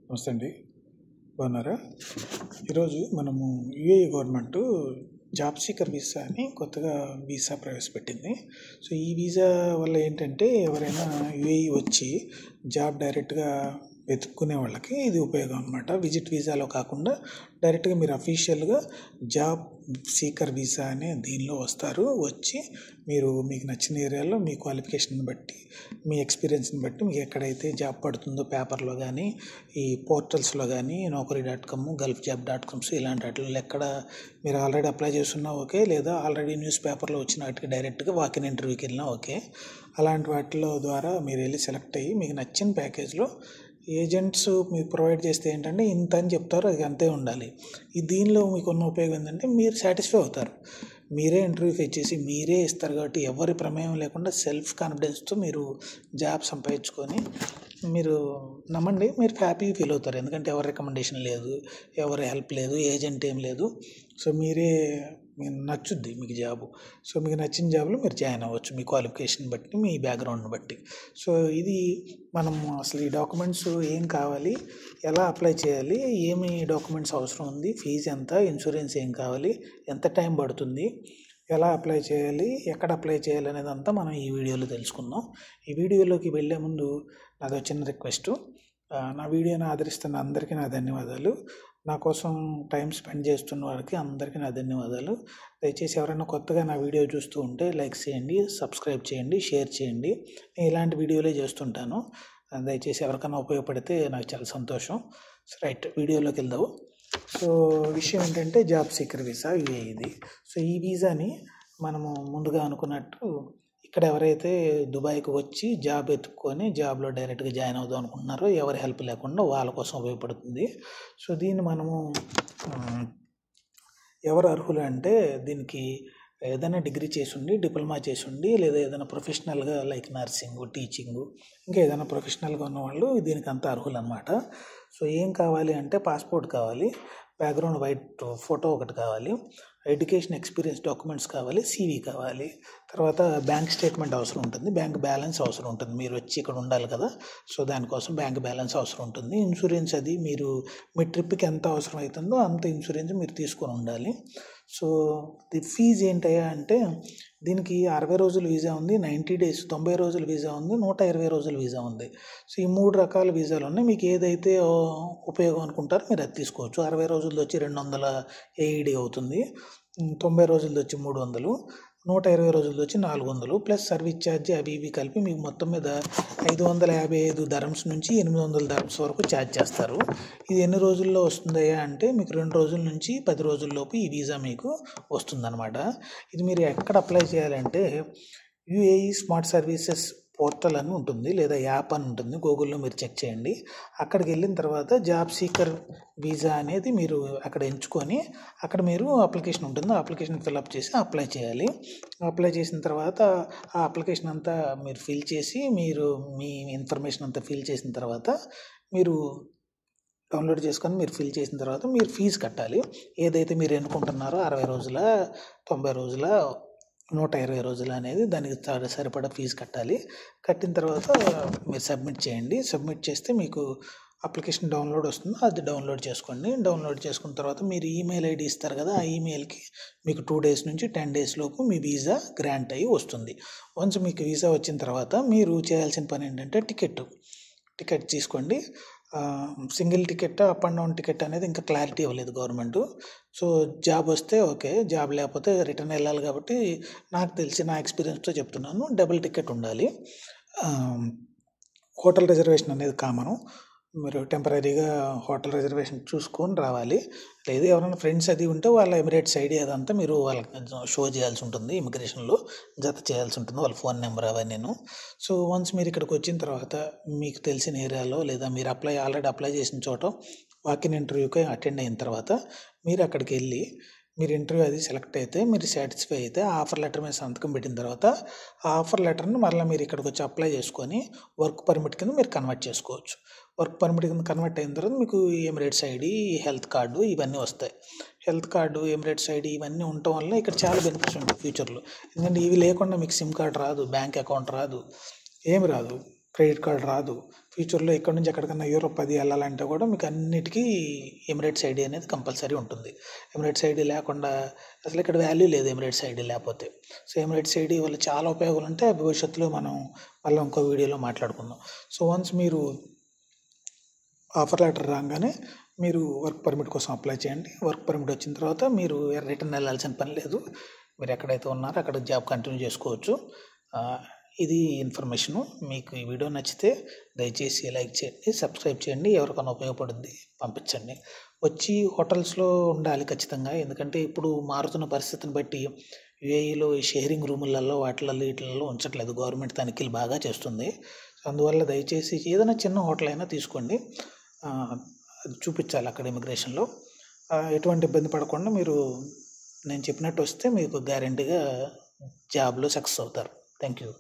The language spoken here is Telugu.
నమస్తే అండి, బాగున్నారా? ఈరోజు మనము UAE government job seeker visa అని కొత్తగా వీసా ప్రవేశపెట్టింది. సో ఈ వీసా వల్ల ఏంటంటే ఎవరైనా యూఏఈ వచ్చి జాబ్ డైరెక్ట్గా వెతుక్కునే వాళ్ళకి ఇది ఉపయోగం అనమాట. విజిట్ వీసాలో కాకుండా డైరెక్ట్గా మీరు అఫీషియల్గా జాబ్ సీకర్ వీసా అనే దీనిలో వస్తారు. వచ్చి మీరు మీకు నచ్చిన ఏరియాలో మీ క్వాలిఫికేషన్ బట్టి, మీ ఎక్స్పీరియన్స్ని బట్టి మీకు ఎక్కడైతే జాబ్ పడుతుందో పేపర్లో కానీ, ఈ పోర్టల్స్లో కానీ, naukri.com, gulfjob.com ఇలాంటి వాటిలో ఎక్కడ మీరు ఆల్రెడీ అప్లై చేస్తున్నా ఓకే, లేదా ఆల్రెడీ న్యూస్ పేపర్లో వచ్చిన వాటికి డైరెక్ట్గా వాకిన్ ఇంటర్వ్యూకి వెళ్ళినా ఓకే. అలాంటి వాటిలో ద్వారా మీరు వెళ్ళి సెలెక్ట్ అయ్యి మీకు నచ్చిన ప్యాకేజ్లో ఏజెంట్స్ మీకు ప్రొవైడ్ చేస్తే ఏంటంటే ఇంత అని చెప్తారు, అది అంతే ఉండాలి. దీనిలో మీకు ఉన్న ఉపయోగం ఏంటంటే మీరు సాటిస్ఫై అవుతారు. మీరే ఇంటర్వ్యూ ఫేస్ చేసి మీరే ఇస్తారు కాబట్టి ఎవరి ప్రమేయం లేకుండా సెల్ఫ్ కాన్ఫిడెన్స్తో మీరు జాబ్ సంపాదించుకొని మీరు నమ్మండి, మీరు హ్యాపీగా ఫీల్ అవుతారు. ఎందుకంటే ఎవరి రికమెండేషన్ లేదు, ఎవరి హెల్ప్ లేదు, ఏజెంట్ ఏం లేదు. సో మీరే మీకు నచ్చుద్ది మీకు జాబు. సో మీకు నచ్చిన జాబ్లో మీరు జాయిన్ అవ్వచ్చు, మీ క్వాలిఫికేషన్ బట్టి, మీ బ్యాక్గ్రౌండ్ని బట్టి. సో ఇది మనం అసలు ఈ డాక్యుమెంట్స్ ఏం కావాలి, ఎలా అప్లై చేయాలి, ఏమి డాక్యుమెంట్స్ అవసరం ఉంది, ఫీజు ఎంత, ఇన్సూరెన్స్ ఏం కావాలి, ఎంత టైం పడుతుంది, ఎలా అప్లై చేయాలి, ఎక్కడ అప్లై చేయాలి అనేది అంతా మనం ఈ వీడియోలో తెలుసుకుందాం. ఈ వీడియోలోకి వెళ్ళే ముందు నాదో చిన్న రిక్వెస్ట్. నా వీడియోని ఆదరిస్తున్న అందరికీ నా ధన్యవాదాలు. నా కోసం టైం స్పెండ్ చేస్తున్న వారికి అందరికీ నా ధన్యవాదాలు. దయచేసి ఎవరైనా కొత్తగా నా వీడియో చూస్తూ ఉంటే లైక్ చేయండి, సబ్స్క్రైబ్ చేయండి, షేర్ చేయండి. నేను ఇలాంటి వీడియోలే చేస్తుంటాను. దయచేసి ఎవరికైనా ఉపయోగపడితే నాకు చాలా సంతోషం. రైట్, వీడియోలోకి వెళ్దాము. సో విషయం ఏంటంటే జాబ్ సీకర్ వీసా యూఏఈది. సో ఈ వీసాని మనము ముందుగా అనుకున్నట్టు ఇక్కడ ఎవరైతే దుబాయ్కి వచ్చి జాబ్ ఎత్తుక్కొని జాబ్లో డైరెక్ట్గా జాయిన్ అవుదాం అనుకుంటున్నారో ఎవరి హెల్ప్ లేకుండా వాళ్ళ కోసం ఉపయోగపడుతుంది. సో దీన్ని మనము ఎవరు అర్హులు అంటే దీనికి ఏదైనా డిగ్రీ చేసి ఉండి, డిప్లొమా చేసి ఉండి, లేదా ఏదైనా ప్రొఫెషనల్గా లైక్ నర్సింగ్, టీచింగు, ఇంకా ఏదైనా ప్రొఫెషనల్గా ఉన్నవాళ్ళు దీనికి అంతా అర్హులు అన్నమాట. సో ఏం కావాలి అంటే పాస్పోర్ట్ కావాలి, బ్యాక్గ్రౌండ్ వైట్ ఫోటో ఒకటి కావాలి, ఎడ్యుకేషన్ ఎక్స్పీరియన్స్ డాక్యుమెంట్స్ కావాలి, సీవీ కావాలి, తర్వాత బ్యాంక్ స్టేట్మెంట్ అవసరం ఉంటుంది, బ్యాంక్ బ్యాలెన్స్ అవసరం ఉంటుంది. మీరు వచ్చి ఇక్కడ ఉండాలి కదా, సో దానికోసం బ్యాంక్ బ్యాలెన్స్ అవసరం ఉంటుంది. ఇన్సూరెన్స్ అది మీరు మీ ట్రిప్కి ఎంత అవసరం అవుతుందో అంత ఇన్సూరెన్స్ మీరు తీసుకొని ఉండాలి. సో ది ఫీజు ఏంటయ్యా అంటే దీనికి 60 రోజుల వీసా ఉంది, 90 డేస్ 90 రోజుల వీసా ఉంది, 120 రోజుల వీసా ఉంది. సో ఈ 3 రకాల వీసాలు ఉన్నాయి. మీకు ఏదైతే ఉపయోగం అనుకుంటారో మీరు అది తీసుకోవచ్చు. 60 రోజులది వచ్చి 200 ఏఈడి అవుతుంది, 90 రోజులది వచ్చి 300, 120 రోజులది వచ్చి 400 ప్లస్ సర్వీస్ ఛార్జ్ అవి ఇవి కలిపి మీకు మొత్తం మీద 555 దరమ్స్ నుంచి 800 దరమ్స్ వరకు ఛార్జ్ చేస్తారు. ఇది ఎన్ని రోజుల్లో వస్తుందయ్యా అంటే మీకు 2 రోజుల నుంచి 10 రోజుల్లోపు ఈ వీసా మీకు వస్తుందన్నమాట. ఇది మీరు ఎక్కడ అప్లై చేయాలంటే యూఏఈ స్మార్ట్ సర్వీసెస్ పోర్టల్ అని ఉంటుంది, లేదా యాప్ అని ఉంటుంది, గూగుల్లో మీరు చెక్ చేయండి. అక్కడికి వెళ్ళిన తర్వాత జాబ్ సీకర్ వీసా అనేది మీరు అక్కడ ఎంచుకొని అక్కడ మీరు అప్లికేషన్ ఉంటుంది, ఆ అప్లికేషన్ ఫిల్అప్ చేసి అప్లై చేయాలి. అప్లై చేసిన తర్వాత ఆ అప్లికేషన్ అంతా మీరు ఫిల్ చేసి మీరు మీ ఇన్ఫర్మేషన్ అంతా ఫిల్ చేసిన తర్వాత మీరు డౌన్లోడ్ చేసుకొని మీరు ఫిల్ చేసిన తర్వాత మీరు ఫీజు కట్టాలి. ఏదైతే మీరు ఎన్నుకుంటున్నారో 60 రోజుల, 90 రోజుల, 120 రోజులు అనేది దానికి సరిపడా ఫీజు కట్టాలి. కట్టిన తర్వాత మీరు సబ్మిట్ చేయండి. సబ్మిట్ చేస్తే మీకు అప్లికేషన్ డౌన్లోడ్ వస్తుంది, అది డౌన్లోడ్ చేసుకోండి. డౌన్లోడ్ చేసుకున్న తర్వాత మీరు ఈమెయిల్ ఐడి ఇస్తారు కదా, ఆ ఈమెయిల్కి మీకు 2 డేస్ నుంచి 10 డేస్ లోపు మీ వీసా గ్రాంట్ అయ్యి వస్తుంది. వన్స్ మీకు వీసా వచ్చిన తర్వాత మీరు చేయాల్సిన పని ఏంటంటే టికెట్ తీసుకోండి. Single ticket, up and down ticket అనేది ఇంకా క్లారిటీ ఇవ్వలేదు గవర్నమెంట్. సో జాబ్ వస్తే ఓకే, జాబ్ లేకపోతే రిటర్న్ వెళ్ళాలి కాబట్టి నాకు తెలిసి నా ఎక్స్పీరియన్స్తో చెప్తున్నాను, డబుల్ టికెట్ ఉండాలి. హోటల్ రిజర్వేషన్ అనేది కామను, మీరు టెంపరీగా హోటల్ రిజర్వేషన్ చూసుకొని రావాలి. లేదు ఎవరైనా ఫ్రెండ్స్ అది ఉంటే వాళ్ళ ఎమిరేట్స్ ఐడి అదంతా మీరు వాళ్ళకి షో చేయాల్సి ఉంటుంది, ఇమిగ్రేషన్లో జత చేయాల్సి ఉంటుంది, వాళ్ళ ఫోన్ నెంబర్ అవన్నీ. సో వన్స్ మీరు ఇక్కడికి వచ్చిన తర్వాత మీకు తెలిసిన ఏరియాలో లేదా మీరు ఆల్రెడీ అప్లై చేసిన చోట వాకిన్ ఇంటర్వ్యూకి అటెండ్ అయిన తర్వాత మీరు అక్కడికి వెళ్ళి మీరు ఇంటర్వ్యూ అది సెలెక్ట్ అయితే, మీరు సాటిస్ఫై అయితే ఆఫర్ లెటర్ మీద సంతకం పెట్టిన తర్వాత ఆ ఆఫర్ లెటర్ని మళ్ళీ మీరు ఇక్కడికి వచ్చి అప్లై చేసుకొని వర్క్ పర్మిట్ కింద మీరు కన్వర్ట్ చేసుకోవచ్చు. వర్క్ పర్మిట్ కింద కన్వర్ట్ అయిన తర్వాత మీకు ఎమిరేట్స్ ఐడి, హెల్త్ కార్డు ఇవన్నీ వస్తాయి. హెల్త్ కార్డు, ఎమిరేట్స్ ఐడి ఇవన్నీ ఉండటం వల్ల ఇక్కడ చాలా బెనిఫిట్స్ ఉంటాయి ఫ్యూచర్లో. ఎందుకంటే ఇవి లేకుండా మీకు సిమ్ కార్డ్ రాదు, బ్యాంక్ అకౌంట్ రాదు, ఏమి రాదు. క్రెడిట్ కార్డ్ రాదు. ఫ్యూచర్లో ఎక్కడి నుంచి ఎక్కడికన్నా యూరోప్ అది వెళ్ళాలంటే కూడా మీకు అన్నిటికీ ఎమిరేట్స్ ఐడి అనేది కంపల్సరీ ఉంటుంది. ఎమిరేట్స్ ఐడి లేకుండా అసలు ఇక్కడ వాల్యూ లేదు ఎమిరేట్స్ ఐడి లేకపోతే. సో ఎమిరేట్స్ ఐడి వల్ల చాలా ఉపయోగాలు ఉంటాయి. భవిష్యత్తులో మనం మళ్ళీ ఇంకో వీడియోలో మాట్లాడుకుందాం. సో వన్స్ మీరు ఆఫర్ లెటర్ రాగానే మీరు వర్క్ పర్మిట్ కోసం అప్లై చేయండి. వర్క్ పర్మిట్ వచ్చిన తర్వాత మీరు రిటర్న్ వెళ్ళాల్సిన పని లేదు. మీరు ఎక్కడైతే ఉన్నారో అక్కడ జాబ్ కంటిన్యూ చేసుకోవచ్చు. ఇది ఇన్ఫర్మేషను. మీకు ఈ వీడియో నచ్చితే దయచేసి లైక్ చేయండి, సబ్స్క్రైబ్ చేయండి. ఎవరికైనా ఉపయోగపడుద్ది పంపించండి. వచ్చి హోటల్స్లో ఉండాలి ఖచ్చితంగా. ఎందుకంటే ఇప్పుడు మారుతున్న పరిస్థితిని బట్టి యూఏఈలో షేరింగ్ రూములలో వీటిలలో ఉంచట్లేదు. గవర్నమెంట్ తనిఖీలు బాగా చేస్తుంది. అందువల్ల దయచేసి ఏదైనా చిన్న హోటల్ అయినా తీసుకోండి. చూపించాలి అక్కడ ఇమిగ్రేషన్లో. ఎటువంటి ఇబ్బంది పడకుండా మీరు నేను చెప్పినట్టు వస్తే మీకు గ్యారెంటీగా జాబ్లో సక్సెస్ అవుతారు. Thank you.